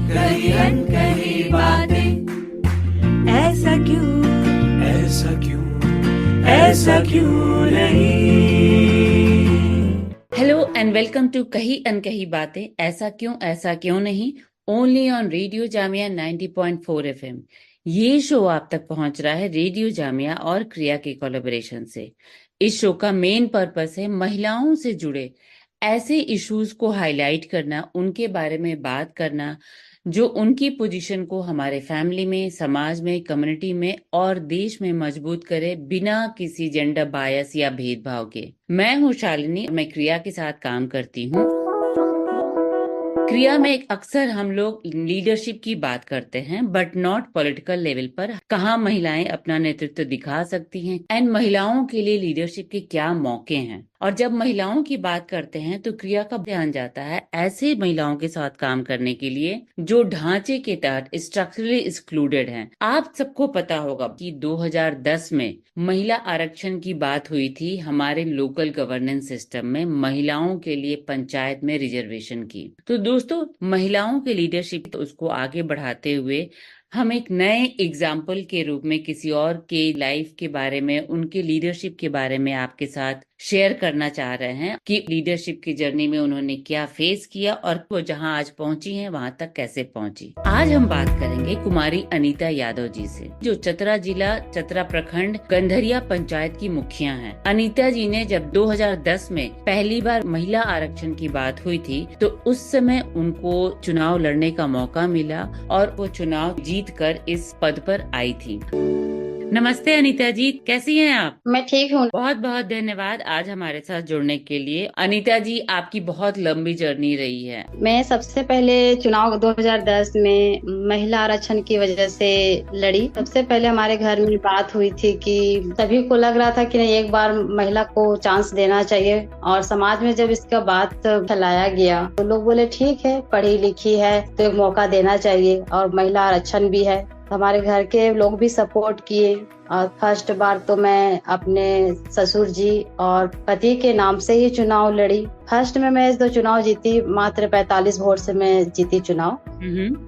कही अनकही बातें। ऐसा क्यों, ऐसा क्यों, ऐसा क्यों नहीं। हेलो एंड वेलकम टू कही अनकही बातें, ऐसा क्यों नहीं, only on radio Jamia 90.4 FM. ये शो आप तक पहुंच रहा है रेडियो जामिया और क्रिया के कोलैबोरेशन से। इस शो का मेन पर्पस है महिलाओं से जुड़े ऐसे इश्यूज को हाईलाइट करना, उनके बारे में बात करना जो उनकी पोजीशन को हमारे फैमिली में, समाज में, कम्युनिटी में और देश में मजबूत करे बिना किसी जेंडर बायस या भेदभाव के। मैं हूँ शालिनी, मैं क्रिया के साथ काम करती हूँ। क्रिया में अक्सर हम लोग लीडरशिप की बात करते हैं, बट नॉट पॉलिटिकल लेवल पर। कहाँ महिलाएं अपना नेतृत्व दिखा सकती हैं एंड महिलाओं के लिए लीडरशिप के क्या मौके हैं। और जब महिलाओं की बात करते हैं तो क्रिया का ध्यान जाता है ऐसे महिलाओं के साथ काम करने के लिए जो ढांचे के तहत स्ट्रक्चरली एक्सक्लूडेड हैं। आप सबको पता होगा कि 2010 में महिला आरक्षण की बात हुई थी हमारे लोकल गवर्नेंस सिस्टम में, महिलाओं के लिए पंचायत में रिजर्वेशन की। तो दोस्तों, महिलाओं के लीडरशिप उसको आगे बढ़ाते हुए हम एक नए एग्जाम्पल के रूप में किसी और के लाइफ के बारे में, उनके लीडरशिप के बारे में आपके साथ शेयर करना चाह रहे हैं कि लीडरशिप की जर्नी में उन्होंने क्या फेस किया और वो जहां आज पहुंची हैं वहां तक कैसे पहुंची। आज हम बात करेंगे कुमारी अनीता यादव जी से, जो चतरा जिला, चतरा प्रखंड, गंधरिया पंचायत की मुखिया हैं। अनीता जी ने जब 2010 में पहली बार महिला आरक्षण की बात हुई थी तो उस समय उनको चुनाव लड़ने का मौका मिला और वो चुनाव जीत कर इस पद पर आई थी। नमस्ते अनीता जी, कैसी हैं आप? मैं ठीक हूँ। बहुत बहुत धन्यवाद आज हमारे साथ जुड़ने के लिए। अनीता जी, आपकी बहुत लंबी जर्नी रही है। मैं सबसे पहले चुनाव 2010 में महिला आरक्षण की वजह से लड़ी। सबसे पहले हमारे घर में बात हुई थी कि सभी को लग रहा था कि नहीं, एक बार महिला को चांस देना चाहिए। और समाज में जब इसका बात फैलाया गया तो लोग बोले ठीक है, पढ़ी लिखी है तो एक मौका देना चाहिए और महिला आरक्षण भी है। हमारे घर के लोग भी सपोर्ट किए और फर्स्ट बार तो मैं अपने ससुर जी और पति के नाम से ही चुनाव लड़ी। फर्स्ट में मैं 2 चुनाव जीती, मात्र 45 वोट से मैं जीती चुनाव।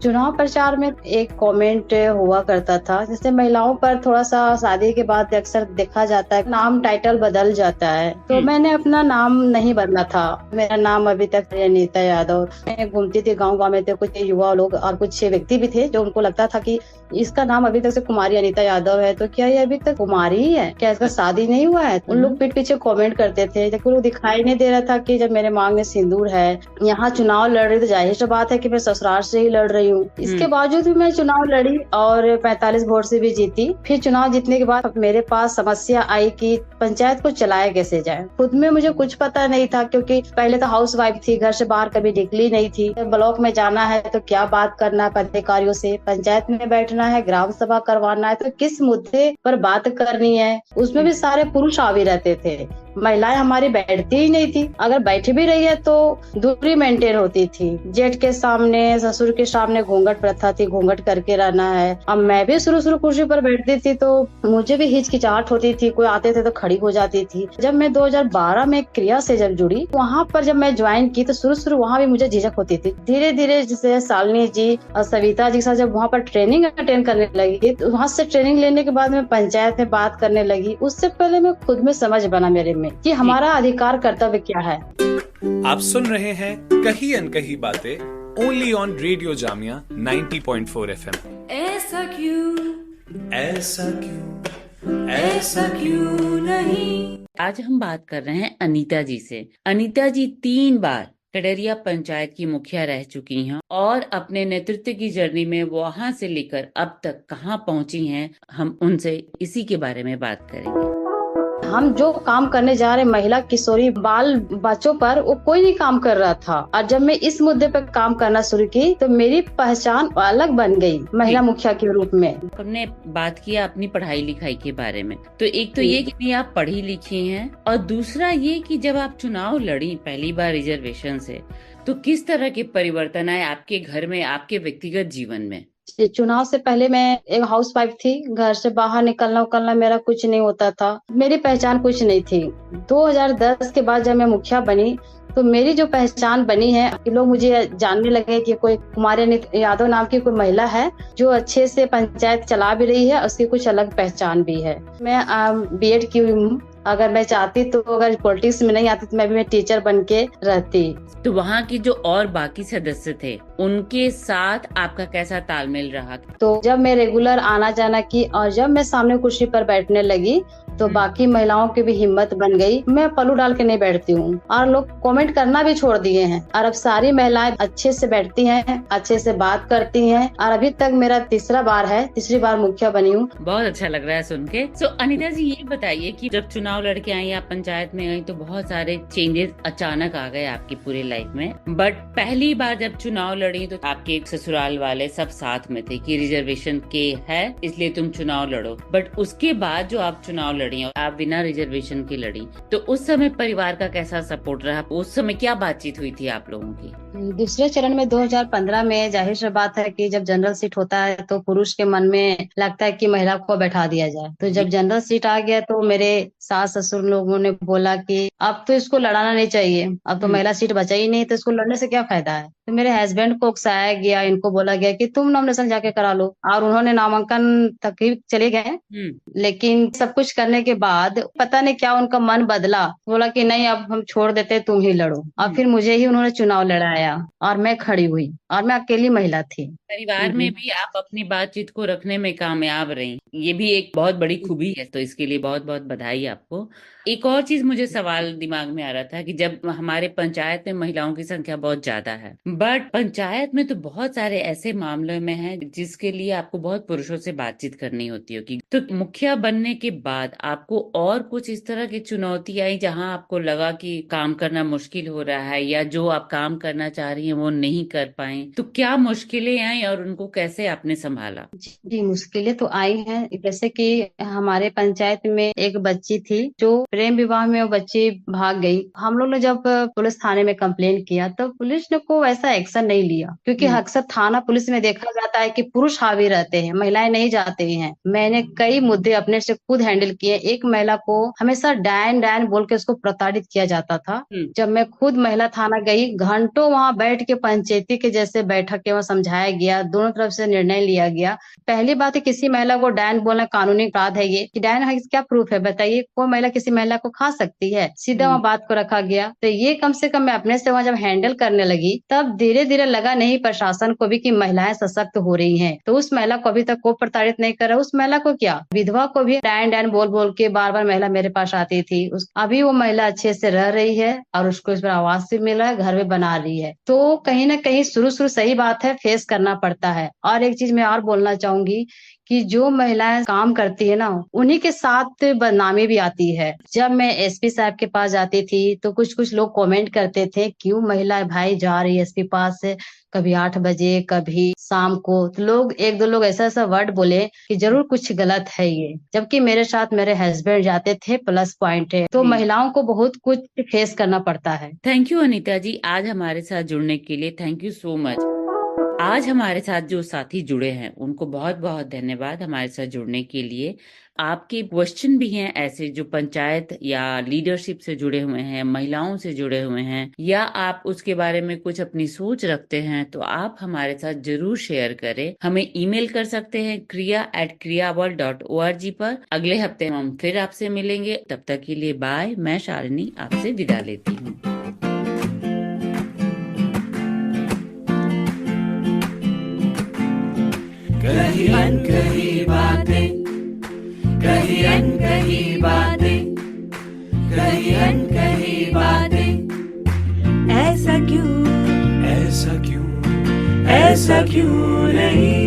चुनाव प्रचार में एक कमेंट हुआ करता था, जैसे महिलाओं पर थोड़ा सा शादी के बाद अक्सर देखा जाता है नाम टाइटल बदल जाता है, तो मैंने अपना नाम नहीं बदला था। मेरा नाम अभी तक अनीता यादव। मैं घूमती थी गाँव में, थे कुछ युवा लोग और कुछ व्यक्ति भी थे जो उनको लगता था कि इसका नाम अभी तक से कुमारी अनीता यादव है, तो क्या ये अभी तक कुमारी ही है, क्या इसका शादी नहीं हुआ है? उन लोग पीठ पीछे कमेंट करते थे, लेकिन वो दिखाई नहीं दे रहा था कि जब मेरे मांग में सिंदूर है, यहाँ चुनाव लड़ रही तो जाहिर सी बात है कि मैं ससुराल से ही लड़ रही हूँ। इसके बावजूद भी मैं चुनाव लड़ी और 45 वोट से भी जीती। फिर चुनाव जीतने के बाद मेरे पास समस्या आई कि पंचायत को चलाया कैसे जाए। खुद में मुझे कुछ पता नहीं था, क्योंकि पहले तो हाउस वाइफ थी, घर से बाहर कभी निकली नहीं थी। ब्लॉक में जाना है तो क्या बात करना पदाधिकारियों से, पंचायत में बैठना है, ग्राम सभा करवाना है तो किस मुद्दे पर बात करनी है, उसमें भी सारे पुरुष हावी रहते थे। महिलाएं हमारी बैठती ही नहीं थी, अगर बैठी भी रही है तो दूरी मेंटेन होती थी। जेठ के सामने, ससुर के सामने घूंघट प्रथा थी, घूंघट करके रहना है। अब मैं भी शुरू कुर्सी पर बैठती थी तो मुझे भी हिचकिचाहट होती थी, कोई आते थे तो खड़ी हो जाती थी। जब मैं 2012 में क्रिया से जब जुड़ी, वहाँ पर जब मैं ज्वाइन की तो शुरू वहाँ भी मुझे झिझक होती थी। धीरे धीरे जैसे शालिनी जी और सविता जी के साथ जब वहाँ पर ट्रेनिंग अटेंड करने लगी, तो वहाँ से ट्रेनिंग लेने के बाद मैं पंचायत में बात करने लगी। उससे पहले मैं खुद में समझ बना मेरे में कि हमारा अधिकार कर्तव्य क्या है। आप सुन रहे हैं कही अनकही बातें, only on radio Jamia 90.4 FM. ऐसा क्यों, ऐसा क्यों, ऐसा क्यों नहीं। आज हम बात कर रहे हैं अनीता जी से। अनीता जी 3 बार कटरिया पंचायत की मुखिया रह चुकी हैं और अपने नेतृत्व की जर्नी में वहां से लेकर अब तक कहां पहुंची हैं, हम उनसे इसी के बारे में बात करेंगे। हम जो काम करने जा रहे महिला, किशोरी, बाल बच्चों पर, वो कोई नहीं काम कर रहा था। और जब मैं इस मुद्दे पर काम करना शुरू की तो मेरी पहचान अलग बन गई महिला मुखिया के रूप में। हमने बात किया अपनी पढ़ाई लिखाई के बारे में, तो एक तो ये कि नहीं आप पढ़ी लिखी हैं, और दूसरा ये कि जब आप चुनाव लड़ी पहली बार रिजर्वेशन से, तो किस तरह के परिवर्तन आए आपके घर में, आपके व्यक्तिगत जीवन में? चुनाव से पहले मैं एक हाउसवाइफ थी। घर से बाहर निकलना उकलना मेरा कुछ नहीं होता था, मेरी पहचान कुछ नहीं थी। 2010 के बाद जब मैं मुखिया बनी तो मेरी जो पहचान बनी है कि लोग मुझे जानने लगे कि कोई कुमारी यादव नाम की कोई महिला है जो अच्छे से पंचायत चला भी रही है, उसकी कुछ अलग पहचान भी है। मैं बीएड की हुई हूँ। अगर मैं चाहती तो अगर पॉलिटिक्स में नहीं आती तो मैं भी टीचर बन के रहती। तो वहाँ की जो और बाकी सदस्य थे उनके साथ आपका कैसा तालमेल रहा? तो जब मैं रेगुलर आना जाना की और जब मैं सामने कुर्सी पर बैठने लगी तो बाकी महिलाओं की भी हिम्मत बन गई। मैं पल्लू डाल के नहीं बैठती हूँ और लोग कमेंट करना भी छोड़ दिए हैं और अब सारी महिलाएं अच्छे से बैठती हैं, अच्छे से बात करती हैं और अभी तक मेरा तीसरी बार मुखिया बनी हूँ। बहुत अच्छा लग रहा है सुन के। सो अनीता जी ये बताइए कि जब चुनाव लड़के आई, आप पंचायत में आई तो बहुत सारे चेंजेस अचानक आ गए आपकी पूरी लाइफ में, बट पहली बार जब चुनाव लड़ी तो आपके ससुराल वाले सब साथ में थे कि रिजर्वेशन के है इसलिए तुम चुनाव लड़ो, बट उसके बाद जो आप चुनाव लड़ी और आप बिना रिजर्वेशन की लड़ी तो उस समय परिवार का कैसा सपोर्ट रहा? उस समय क्या बातचीत हुई थी आप लोगों की? दूसरे चरण में 2015 में जाहिर सी बात है कि जब जनरल सीट होता है तो पुरुष के मन में लगता है कि महिला को बैठा दिया जाए। तो जब जनरल सीट आ गया तो मेरे सास ससुर लोगों ने बोला कि अब तो इसको लड़ाना नहीं चाहिए, अब तो महिला सीट बचा ही नहीं तो इसको लड़ने से क्या फायदा है। तो मेरे हस्बैंड को उकसाया गया, इनको बोला गया कि तुम नॉमिनेशन जाके करा लो और उन्होंने नामांकन तक ही चले गए। लेकिन सब कुछ करने के बाद पता नहीं क्या उनका मन बदला, बोला कि नहीं अब हम छोड़ देते, तुम ही लड़ो। और फिर मुझे ही उन्होंने चुनाव लड़ाया और मैं खड़ी हुई और मैं अकेली महिला थी। परिवार में भी आप अपनी बातचीत को रखने में कामयाब रही, ये भी एक बहुत बड़ी खूबी है, तो इसके लिए बहुत बहुत बधाई आपको। एक और चीज मुझे सवाल दिमाग में आ रहा था कि जब हमारे पंचायत में महिलाओं की संख्या बहुत ज्यादा है, बट पंचायत में तो बहुत सारे ऐसे मामले में है जिसके लिए आपको बहुत पुरुषों से बातचीत करनी होती होगी, तो मुखिया बनने के बाद आपको और कुछ इस तरह की चुनौती आई जहां आपको लगा कि काम करना मुश्किल हो रहा है या जो आप काम करना चाह रही हैं वो नहीं कर पाए, तो क्या मुश्किलें आई और उनको कैसे आपने संभाला? जी मुश्किलें तो आई हैं। जैसे कि हमारे पंचायत में एक बच्ची थी जो प्रेम विवाह में वो बच्ची भाग गई। हम लोग ने जब पुलिस थाने में कंप्लेन किया तो पुलिस ने को ऐसा एक्शन नहीं लिया, क्योंकि अक्सर थाना पुलिस में देखा जाता है कि पुरुष हावी रहते हैं, महिलाएं नहीं जाते हैं। मैंने कई मुद्दे अपने से खुद हैंडल किए। एक महिला को हमेशा डायन डायन बोल के उसको प्रताड़ित किया जाता था। जब मैं खुद महिला थाना गई, घंटों वहाँ बैठ के पंचायती के जैसे बैठक के वहाँ समझाया गया, दोनों तरफ से निर्णय लिया गया। पहली बात है किसी महिला को डायन बोलना कानूनी अपराध है। ये कि डायन है, क्या प्रूफ है बताइए? कोई महिला किसी महिला को खा सकती है? सीधा वहाँ बात को रखा गया। तो ये कम से कम मैं अपने से वहाँ जब हैंडल करने लगी तब धीरे धीरे लगा नहीं प्रशासन को भी कि महिलाएं सशक्त हो रही हैं। तो उस महिला को अभी तक को प्रताड़ित नहीं कर रहा। उस महिला को क्या, विधवा को भी डायन डायन बोल बोल के बार बार महिला मेरे पास आती थी। अभी वो महिला अच्छे से रह रही है और उसको इस पर आवाज भी मिल रहा है, घर में बना रही है। तो कहीं ना कहीं शुरू सही बात है, फेस करना पड़ता है। और एक चीज मैं और बोलना चाहूंगी कि जो महिलाएं काम करती है ना, उन्हीं के साथ बदनामी भी आती है। जब मैं एसपी साहब के पास जाती थी तो कुछ लोग कमेंट करते थे क्यों महिला भाई जा रही है एसपी पास से, कभी 8 बजे कभी शाम को। तो लोग एक दो लोग ऐसा वर्ड बोले कि जरूर कुछ गलत है ये, जबकि मेरे साथ मेरे हस्बैंड जाते थे, प्लस पॉइंट है। तो महिलाओं को बहुत कुछ फेस करना पड़ता है। थैंक यू अनीता जी, आज हमारे साथ जुड़ने के लिए थैंक यू सो मच। आज हमारे साथ जो साथी जुड़े हैं उनको बहुत बहुत धन्यवाद हमारे साथ जुड़ने के लिए। आपके क्वेश्चन भी हैं ऐसे जो पंचायत या लीडरशिप से जुड़े हुए हैं, महिलाओं से जुड़े हुए हैं, या आप उसके बारे में कुछ अपनी सोच रखते हैं तो आप हमारे साथ जरूर शेयर करें। हमें ईमेल कर सकते हैं kriya@kriyaworld.org पर। अगले हफ्ते हम फिर आपसे मिलेंगे, तब तक के लिए बाय। मैं शालिनी आपसे विदा लेती हूँ। कहीं अनकही बातें, कहीं अनकही बातें, कहीं अनकही बातें। ऐसा क्यों, ऐसा क्यों, ऐसा क्यों नहीं।